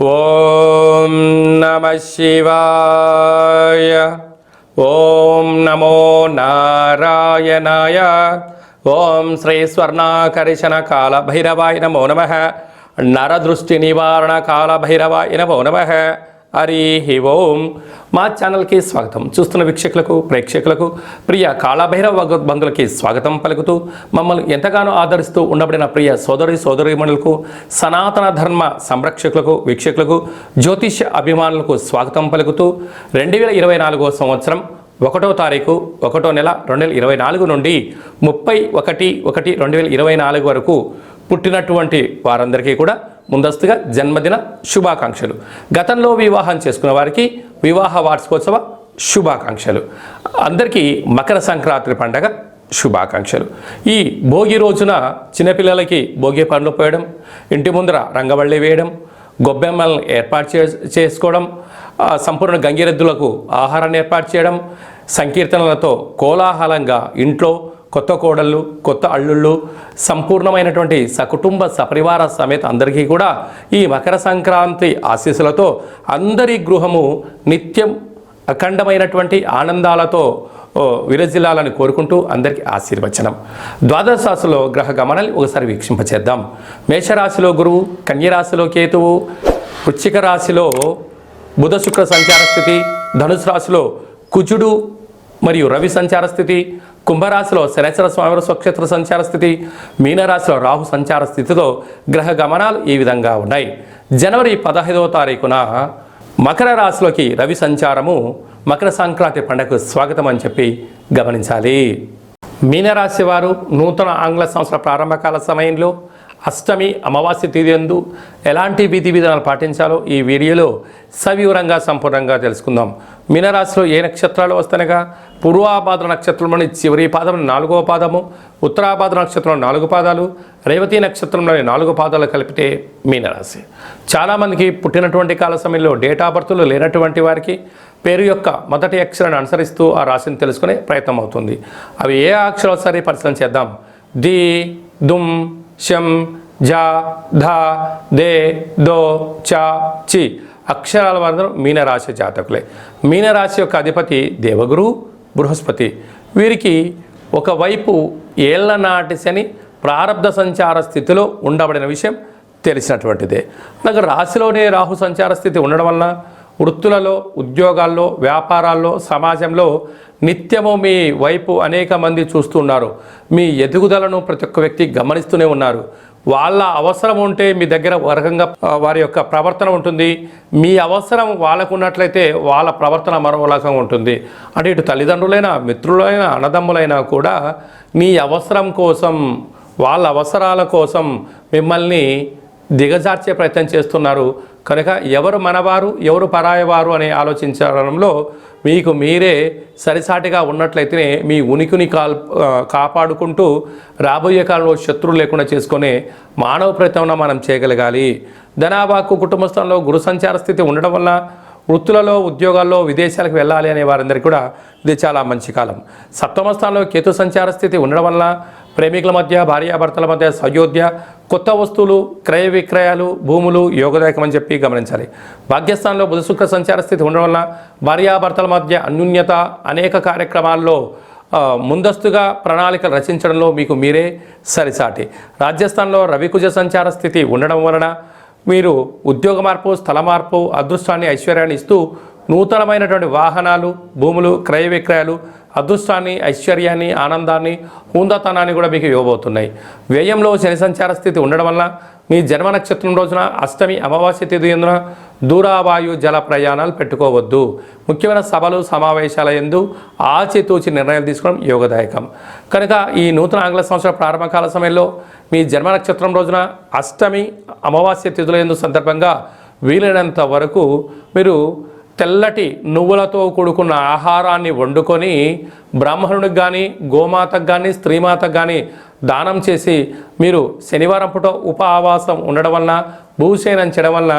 ఓం నమః శివాయ. ఓం నమో నారాయణాయ. ఓం శ్రీ స్వర్ణాకర్షణ కాల భైరవాయ నమో నమః. నరదృష్టి నివారణ కాల భైరవాయ నమో నమః. హరి ఓం. మా ఛానల్కి స్వాగతం. చూస్తున్న వీక్షకులకు ప్రేక్షకులకు ప్రియ కాళభైరవ బంధువులకి స్వాగతం పలుకుతూ మమ్మల్ని ఎంతగానో ఆదరిస్తూ ఉండబడిన ప్రియ సోదరీమణులకు సనాతన ధర్మ సంరక్షకులకు వీక్షకులకు జ్యోతిష్య అభిమానులకు స్వాగతం పలుకుతూ 2024 సంవత్సరం 1వ తారీఖు 1వ నెల 2024 నుండి 31/1/2024 వరకు పుట్టినటువంటి వారందరికీ కూడా ముందస్తుగా జన్మదిన శుభాకాంక్షలు. గతంలో వివాహం చేసుకున్న వారికి వివాహ వార్షికోత్సవ శుభాకాంక్షలు. అందరికీ మకర సంక్రాంతి పండగ శుభాకాంక్షలు. ఈ భోగి రోజున చిన్నపిల్లలకి భోగి పండ్లు పోయడం, ఇంటి ముందర రంగవల్లి వేయడం, గొబ్బెమ్మలను ఏర్పాటు చేసుకోవడం, సంపూర్ణ గంగిరెద్దులకు ఆహారాన్ని ఏర్పాటు చేయడం, సంకీర్తనలతో కోలాహలంగా ఇంట్లో కొత్త కోడళ్ళు కొత్త అల్లుళ్ళు సంపూర్ణమైనటువంటి సకుటుంబ సపరివార సమేత అందరికీ కూడా ఈ మకర సంక్రాంతి ఆశీస్సులతో అందరి గృహము నిత్యం అఖండమైనటువంటి ఆనందాలతో విరజిల్లాలని కోరుకుంటూ అందరికీ ఆశీర్వచనం. ద్వాదశ రాశిలో గ్రహ గమనాలు ఒకసారి వీక్షింపచేద్దాం. మేషరాశిలో గురువు, కన్యరాశిలో కేతువు, వృశ్చిక రాశిలో బుధ శుక్ర సంచార స్థితి, ధనుసు రాశిలో కుజుడు మరియు రవి సంచార స్థితి, కుంభరాశిలో శనేశ్వర స్వామి స్వక్షేత్ర సంచార స్థితి, మీనరాశిలో రాహు సంచార స్థితితో గ్రహ గమనాలు ఈ విధంగా ఉన్నాయి. జనవరి 15వ తారీఖున మకర రాశిలోకి రవి సంచారము మకర సంక్రాంతి పండుగకు స్వాగతం అని చెప్పి గమనించాలి. మీనరాశి వారు నూతన ఆంగ్ల సంవత్సర ప్రారంభకాల సమయంలో అష్టమి అమావాస్య తిథి యందు ఎలాంటి విధి విధానాలు పాటించాలో ఈ వీడియోలో సవివరంగా సంపూర్ణంగా తెలుసుకుందాం. మీనరాశిలో ఏ నక్షత్రాలు వస్తానగా పూర్వాభాద్ర నక్షత్రంలోని చివరి పాదం 4వ పాదము, ఉత్తరాభాద్ర నక్షత్రంలో 4 పాదాలు, రేవతి నక్షత్రంలోని 4 పాదాలు కలిపితే మీనరాశి. చాలామందికి పుట్టినటువంటి కాల సమయంలో డేట్ ఆఫ్ బర్త్లు లేనటువంటి వారికి పేరు యొక్క మొదటి అక్షరాన్ని అనుసరిస్తూ ఆ రాశిని తెలుసుకునే ప్రయత్నం అవుతుంది. అవి ఏ అక్షరాలు సరే పరిశీలన చేద్దాం. ది, దుమ్, శం, జా, ధా, దే, దో, చా, చి అక్షరాల వారు మీనరాశి జాతకులే. మీనరాశి యొక్క అధిపతి దేవగురు బృహస్పతి. వీరికి ఒకవైపు ఏళ్ల నాటి శని ప్రారబ్ధ సంచార స్థితిలో ఉండబడిన విషయం తెలిసినటువంటిదే. అలాగే రాశిలోనే రాహు సంచార స్థితి ఉండడం వలన వృత్తులలో, ఉద్యోగాల్లో, వ్యాపారాల్లో, సమాజంలో నిత్యము మీ వైపు అనేక మంది చూస్తున్నారు. మీ ఎదుగుదలను ప్రతి ఒక్క వ్యక్తి గమనిస్తూనే ఉన్నారు. వాళ్ళ అవసరం ఉంటే మీ దగ్గర రకంగా వారి యొక్క ప్రవర్తన ఉంటుంది. మీ అవసరం వాళ్ళకు ఉన్నట్లయితే వాళ్ళ ప్రవర్తన మరో రకంగా ఉంటుంది. అంటే ఇటు తల్లిదండ్రులైనా, మిత్రులైనా, అన్నదమ్ములైనా కూడా మీ అవసరం కోసం, వాళ్ళ అవసరాల కోసం మిమ్మల్ని దిగజార్చే ప్రయత్నం చేస్తున్నారు. కనుక ఎవరు మనవారు, ఎవరు పరాయవారు అని ఆలోచించడంలో మీకు మీరే సరిసాటిగా ఉన్నట్లయితేనే మీ ఉనికిని కాపాడుకుంటూ రాబోయే కాలంలో శత్రువులు లేకుండా చేసుకునే మానవ ప్రయత్నం మనం చేయగలగాలి. ధనాభాకు కుటుంబ స్థలంలో గురు సంచార స్థితి ఉండడం వల్ల వృత్తులలో, ఉద్యోగాల్లో, విదేశాలకు వెళ్ళాలి అనే వారందరికీ కూడా ఇది చాలా మంచి కాలం. సప్తమ స్థానంలో కేతు సంచార స్థితి ఉండడం వల్ల ప్రేమికుల మధ్య, భార్యాభర్తల మధ్య సయోధ్య, కొత్త వస్తువులు, క్రయ విక్రయాలు, భూములు యోగదాయకం అని చెప్పి గమనించాలి. భాగ్యస్థానంలో బుధ శుక్ర సంచార స్థితి ఉండడం వల్ల భార్యాభర్తల మధ్య అన్యోన్యత, అనేక కార్యక్రమాల్లో ముందస్తుగా ప్రణాళికలు రచించడంలో మీకు మీరే సరిసాటి. రాజ్యస్థానంలో రవికుజ సంచార స్థితి ఉండడం వలన మీరు ఉద్యోగ మార్పు, స్థల మార్పు, అదృష్టాన్ని, ఐశ్వర్యాన్ని ఇస్తూ నూతనమైనటువంటి వాహనాలు, భూములు, క్రయ విక్రయాలు అదృష్టాన్ని, ఐశ్వర్యాన్ని, ఆనందాన్ని, హుందాతనాన్ని కూడా మీకు ఇవ్వబోతున్నాయి. వ్యయంలో శని సంచార స్థితి ఉండడం వల్ల మీ జన్మ నక్షత్రం రోజున అష్టమి అమావాస్య తిథి యందున దూరావాయు జల ప్రయాణాలు పెట్టుకోవద్దు. ముఖ్యమైన సభలు, సమావేశాల యందు ఆచితూచి నిర్ణయాలు తీసుకోవడం యోగదాయకం. కనుక ఈ నూతన ఆంగ్ల సంవత్సర ప్రారంభకాల సమయంలో మీ జన్మ నక్షత్రం రోజున అష్టమి అమావాస్య తిథుల యందు సందర్భంగా వీలైనంత వరకు మీరు తెల్లటి నువ్వులతో కూడుకున్న ఆహారాన్ని వండుకొని బ్రాహ్మణుడికి కానీ, గోమాతకు కానీ, స్త్రీమాతకు కానీ దానం చేసి మీరు శనివారం పూట ఉపవాసం ఉండడం వలన, భూశయనం చేయడం వలన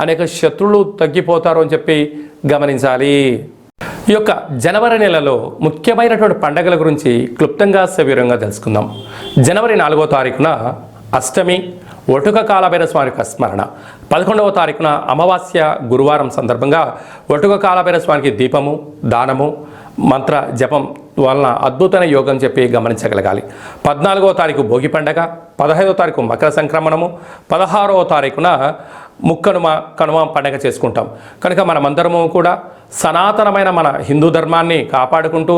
అనేక శత్రువులు తగ్గిపోతారు అని చెప్పి గమనించాలి. ఈ యొక్క జనవరి నెలలో ముఖ్యమైనటువంటి పండుగల గురించి క్లుప్తంగా సవివరంగా తెలుసుకుందాం. జనవరి 4వ తారీఖున అష్టమి, ఒటుక కాలభైరవ స్వామి యొక్క స్మరణ. 11వ తారీఖున అమావాస్య గురువారం సందర్భంగా వటుక కాలభైరవ స్వామికి దీపము, దానము, మంత్ర జపం వలన అద్భుతమైన యోగం చెప్పి గమనించగలగాలి. 14వ తారీఖు భోగి పండగ, 15వ తారీఖు మకర సంక్రమణము, 16వ తారీఖున కనుమ పండగ చేసుకుంటాం. కనుక మనమందరము కూడా సనాతనమైన మన హిందూ ధర్మాన్ని కాపాడుకుంటూ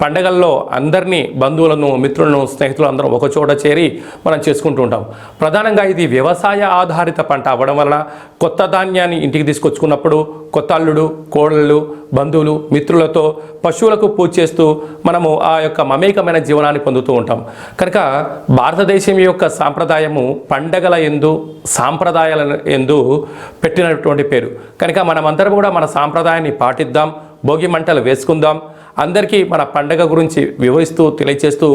పండగల్లో అందరినీ, బంధువులను, మిత్రులను, స్నేహితులు అందరం ఒకచోట చేరి మనం చేసుకుంటూ ఉంటాం. ప్రధానంగా ఇది వ్యవసాయ ఆధారిత పంట అవ్వడం వలన కొత్త ధాన్యాన్ని ఇంటికి తీసుకొచ్చుకున్నప్పుడు కొత్త అల్లుడు, కోడళ్ళు, బంధువులు, మిత్రులతో పశువులకు పూజ చేస్తూ మనము ఆ యొక్క మమేకమైన జీవనాన్ని పొందుతూ ఉంటాం. కనుక భారతదేశం యొక్క సాంప్రదాయము పండగల యందు, సాంప్రదాయాల యందు పెట్టినటువంటి పేరు. కనుక మనమందరం కూడా మన సాంప్రదాయాన్ని పాటిద్దాం, భోగి మంటలు వేసుకుందాం, అందరికీ మన పండగ గురించి వివరిస్తూ తెలియచేస్తూ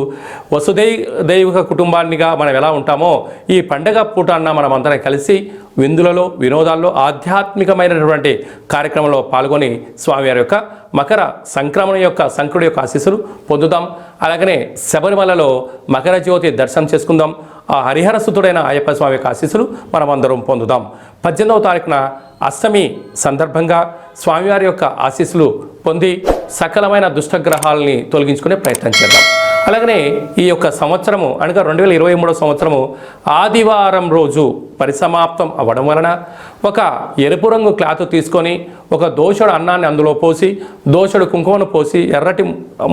వసుదైవిక కుటుంబాన్నిగా మనం ఎలా ఉంటామో ఈ పండగ పూట అన్న మనమందరం కలిసి విందులలో, వినోదాల్లో, ఆధ్యాత్మికమైనటువంటి కార్యక్రమంలో పాల్గొని స్వామివారి యొక్క మకర సంక్రమణ యొక్క సంకుడి యొక్క ఆశీస్సులు పొందుదాం. అలాగనే శబరిమలలో మకర జ్యోతి దర్శనం చేసుకుందాం. ఆ హరిహర సుతుడైన అయ్యప్ప స్వామి యొక్క ఆశీస్సులు మనమందరం పొందుదాం. 18వ తారీఖున అష్టమి సందర్భంగా స్వామివారి యొక్క ఆశీస్సులు పొంది సకలమైన దుష్టగ్రహాలని తొలగించుకునే ప్రయత్నం చేద్దాం. అలాగనే ఈ యొక్క సంవత్సరము అనగా 2023 సంవత్సరము ఆదివారం రోజు పరిసమాప్తం అవ్వడం వలన ఒక ఎరుపు రంగు క్లాత్ తీసుకొని ఒక దోషుడు అన్నాన్ని అందులో పోసి, దోషుడు కుంకుమను పోసి ఎర్రటి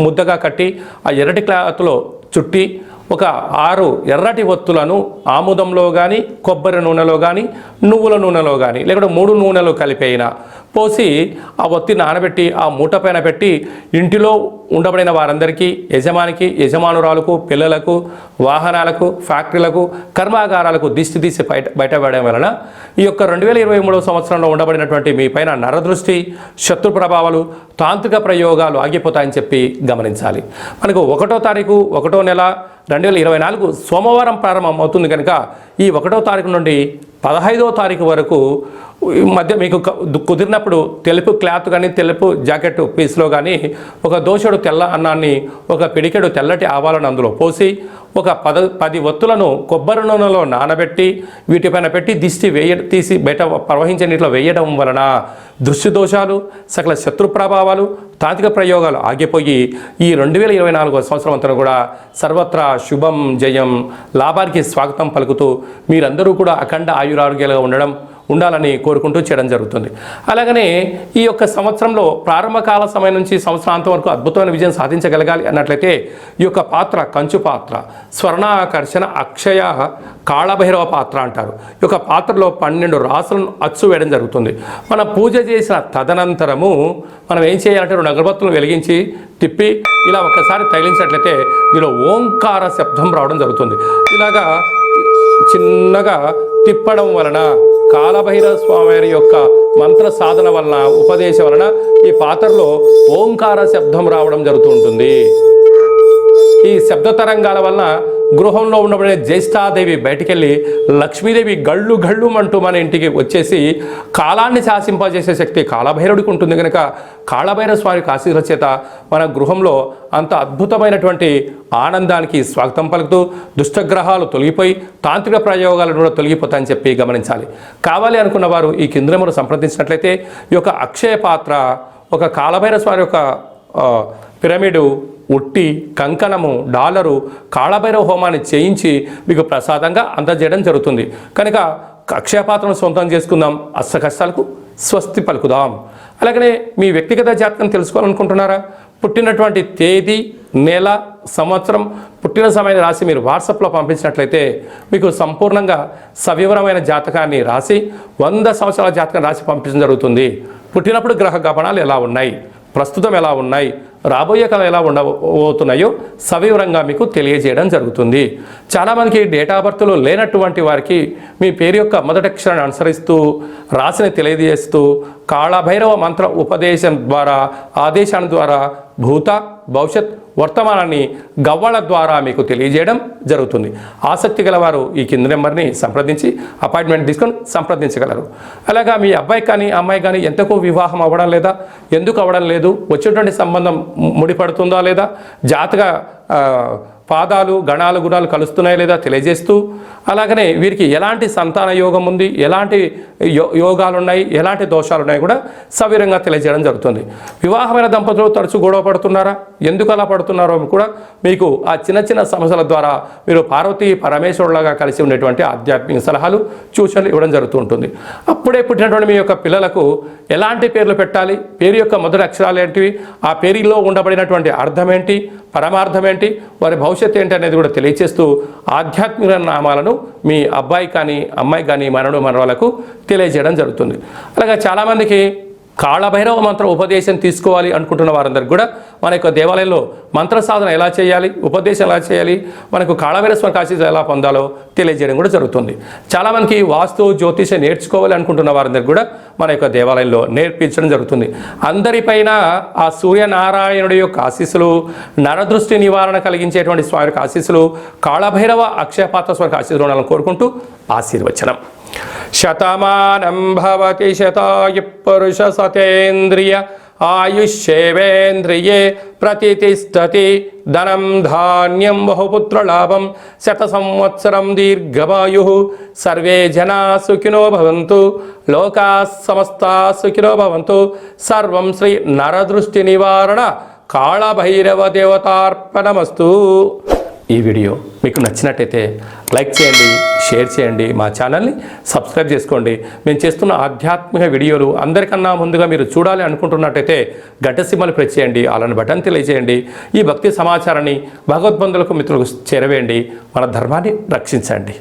ముద్దగా కట్టి ఆ ఎర్రటి క్లాత్లో చుట్టి ఒక 6 ఎర్రటి ఒత్తులను ఆముదంలో కానీ, కొబ్బరి నూనెలో కానీ, నువ్వుల నూనెలో కానీ, లేకుంటే 3 నూనెలు కలిపైనా పోసి ఆ ఒత్తి నానబెట్టి ఆ మూట పైన పెట్టి ఇంటిలో ఉండబడిన వారందరికీ, యజమానికి, యజమానురాలకు, పిల్లలకు, వాహనాలకు, ఫ్యాక్టరీలకు, కర్మాగారాలకు దిష్టి తీసి బయటపడడం వలన ఈ యొక్క 2023 సంవత్సరంలో ఉండబడినటువంటి మీ పైన నరదృష్టి, శత్రు ప్రభావాలు, తాంత్రిక ప్రయోగాలు ఆగిపోతాయని చెప్పి గమనించాలి. మనకు 1వ తారీఖు 1వ నెల 2024 సోమవారం ప్రారంభం అవుతుంది. కనుక ఈ 1వ తారీఖు నుండి 15వ తారీఖు వరకు మధ్య మీకు కుదిరినప్పుడు తెలుపు క్లాత్ కానీ, తెలుపు జాకెట్ పీస్లో కానీ ఒక దోషుడు తెల్ల అన్నాన్ని, ఒక పిడికెడు తెల్లటి ఆవాలను అందులో పోసి ఒక 10 ఒత్తులను కొబ్బరి నూనెలో నానబెట్టి వీటిపైన పెట్టి దిష్టి తీసి బయట ప్రవహించే నీటిలో వేయడం వలన దృష్టి దోషాలు, సకల శత్రు ప్రభావాలు, తాంత్రిక ప్రయోగాలు ఆగిపోయి ఈ 2024 సంవత్సరం అంతా కూడా సర్వత్రా శుభం, జయం, లాభానికి స్వాగతం పలుకుతూ మీరందరూ కూడా అఖండ ఆయురారోగ్యాలుగా ఉండాలని కోరుకుంటూ చేయడం జరుగుతుంది. అలాగనే ఈ యొక్క సంవత్సరంలో ప్రారంభకాల సమయం నుంచి సంవత్సరాంతం వరకు అద్భుతమైన విజయం సాధించగలగాలి అన్నట్లయితే ఈ యొక్క పాత్ర కంచు పాత్ర, స్వర్ణాకర్షణ అక్షయ కాళభైరవ పాత్ర అంటారు. ఈ యొక్క పాత్రలో 12 రాసులను అచ్చు వేయడం జరుగుతుంది. మనం పూజ చేసిన తదనంతరము మనం ఏం చేయాలంటే 2 అగరబత్తులను వెలిగించి తిప్పి ఇలా ఒక్కసారి తగిలించినట్లయితే దీనిలో ఓంకార శబ్దం రావడం జరుగుతుంది. ఇలాగా చిన్నగా తిప్పడం వలన కాళభైరవ స్వామి యొక్క మంత్ర సాధన వలన, ఉపదేశం వలన ఈ పాత్రలో ఓంకార శబ్దం రావడం జరుగుతూ ఉంటుంది. ఈ శబ్ద తరంగాల వలన గృహంలో ఉండబడే జ్యేష్ఠాదేవి బయటికెళ్ళి లక్ష్మీదేవి గళ్ళు గళ్ళు అంటూ మన ఇంటికి వచ్చేసి కాలాన్ని శాసింపజేసే శక్తి కాళభైరవుడికి ఉంటుంది. కనుక కాళభైరవ స్వామి ఆశీర్వాద చేత మన గృహంలో అంత అద్భుతమైనటువంటి ఆనందానికి స్వాగతం పలుకుతూ దుష్టగ్రహాలు తొలగిపోయి తాంత్రిక ప్రయోగాలు కూడా తొలగిపోతాయని చెప్పి గమనించాలి. కావాలి అనుకున్న వారు ఈ కింద నెంబర్ సంప్రదించినట్లయితే ఈ యొక్క అక్షయ పాత్ర, ఒక కాళభైరవ స్వామి యొక్క పిరమిడు, ఉట్టి, కంకణము, డాలరు, కాళభైరవ హోమాన్ని చేయించి మీకు ప్రసాదంగా అందజేయడం జరుగుతుంది. కనుక అక్షయపాత్రను సొంతం చేసుకుందాం, అష్ట కష్టాలకు స్వస్తి పలుకుదాం. అలాగనే మీ వ్యక్తిగత జాతకం తెలుసుకోవాలనుకుంటున్నారా? పుట్టినటువంటి తేదీ, నెల, సంవత్సరం, పుట్టిన సమయాన్ని రాసి మీరు వాట్సాప్లో పంపించినట్లయితే మీకు సంపూర్ణంగా సవివరమైన జాతకాన్ని రాసి 100 సంవత్సరాల జాతకం రాసి పంపించడం జరుగుతుంది. పుట్టినప్పుడు గ్రహ గమనాలు ఎలా ఉన్నాయి, ప్రస్తుతం ఎలా ఉన్నాయి, రాబోయే కాలం ఎలా ఉండబోతున్నాయో సవివరంగా మీకు తెలియజేయడం జరుగుతుంది. చాలామందికి డేట్ ఆఫ్ బర్త్లో లేనటువంటి వారికి మీ పేరు యొక్క మొదటి అక్షరాన్ని అనుసరిస్తూ రాశిని తెలియజేస్తూ కాళభైరవ మంత్ర ఉపదేశం ద్వారా, ఆదేశాల ద్వారా భూత, భవిష్యత్, వర్తమానాన్ని గవ్వల ద్వారా మీకు తెలియజేయడం జరుగుతుంది. ఆసక్తి గలవారు ఈ కింద నెంబర్ని సంప్రదించి అపాయింట్మెంట్ తీసుకొని సంప్రదించగలరు. అలాగా మీ అబ్బాయి కానీ అమ్మాయి కానీ ఎంతకు వివాహం అవ్వడం లేదా, ఎందుకు అవ్వడం లేదు, వచ్చేటువంటి సంబంధం ముడిపడుతుందా లేదా, జాతక పాదాలు, గణాలు, గుణాలు కలుస్తున్నాయా లేదా తెలియజేస్తూ అలాగనే వీరికి ఎలాంటి సంతాన యోగం ఉంది, ఎలాంటి యోగాలు ఉన్నాయి, ఎలాంటి దోషాలు ఉన్నాయి కూడా సవివరంగా తెలియజేయడం జరుగుతుంది. వివాహమైన దంపతులు తరచూ గొడవ పడుతున్నారా, ఎందుకు అలా పడుతున్నారో కూడా మీకు ఆ చిన్న చిన్న సమస్యల ద్వారా మీరు పార్వతీ పరమేశ్వరులాగా కలిసి ఉండేటువంటి ఆధ్యాత్మిక సలహాలు సూచనలు ఇవ్వడం జరుగుతూ ఉంటుంది. అప్పుడే పుట్టినటువంటి మీ యొక్క పిల్లలకు ఎలాంటి పేర్లు పెట్టాలి, పేరు యొక్క మొదటి అక్షరాలు ఏంటివి, ఆ పేరులో ఉండబడినటువంటి అర్థం ఏంటి, పరమార్థం ఏంటి, వారి భవిష్యత్తు ఏంటి అనేది కూడా తెలియచేస్తూ ఆధ్యాత్మిక నామాలను మీ అబ్బాయి కానీ అమ్మాయి కానీ మనవాళ్ళకు తెలియజేయడం జరుగుతుంది. అలాగే చాలామందికి కాళభైరవ మంత్ర ఉపదేశం తీసుకోవాలి అనుకుంటున్న వారందరికీ కూడా మన యొక్క దేవాలయంలో మంత్ర సాధన ఎలా చేయాలి, ఉపదేశం ఎలా చేయాలి, మనకు కాళభైరవ స్వామి ఆశీస్సులు ఎలా పొందాలో తెలియజేయడం కూడా జరుగుతుంది. చాలామందికి వాస్తు జ్యోతిషం నేర్చుకోవాలి అనుకుంటున్న వారందరికీ కూడా మన యొక్క దేవాలయంలో నేర్పించడం జరుగుతుంది. అందరిపైన ఆ సూర్యనారాయణుడి యొక్క ఆశీస్సులు, నరదృష్టి నివారణ కలిగించేటువంటి స్వామి యొక్క ఆశీస్సులు, కాళభైరవ అక్షయపాత్ర స్వామి ఆశీస్సులు ఉండాలని కోరుకుంటూ ఆశీర్వచనం. శతమానం భవతి శతాయు పురుష సతేంద్రియ ఆయుష్యేవేంద్రియే ప్రతిష్టతి ధనం ధాన్యం బహుపుత్రలాభం శత సంవత్సరం దీర్ఘమాయు సర్వే జనా సుఖినో భవంతు లోకా సమస్తా సుఖినో భవంతు. సర్వం శ్రీ నరదృష్టి నివారణ కాళభైరవ దేవతార్పణమస్తు. ఈ వీడియో మీకు నచ్చినట్టయితే లైక్ చేయండి, షేర్ చేయండి, మా ఛానల్ని సబ్స్క్రైబ్ చేసుకోండి. మేము చేస్తున్న ఆధ్యాత్మిక వీడియోలు అందరికన్నా ముందుగా మీరు చూడాలి అనుకుంటున్నట్టయితే గంట సింబల్ ప్రెస్ చేయండి, అలాని బటన్ తెలియజేయండి. ఈ భక్తి సమాచారాన్ని భగవద్బంధులకు మిత్రులకు చేరవేయండి. మన ధర్మాన్ని రక్షించండి.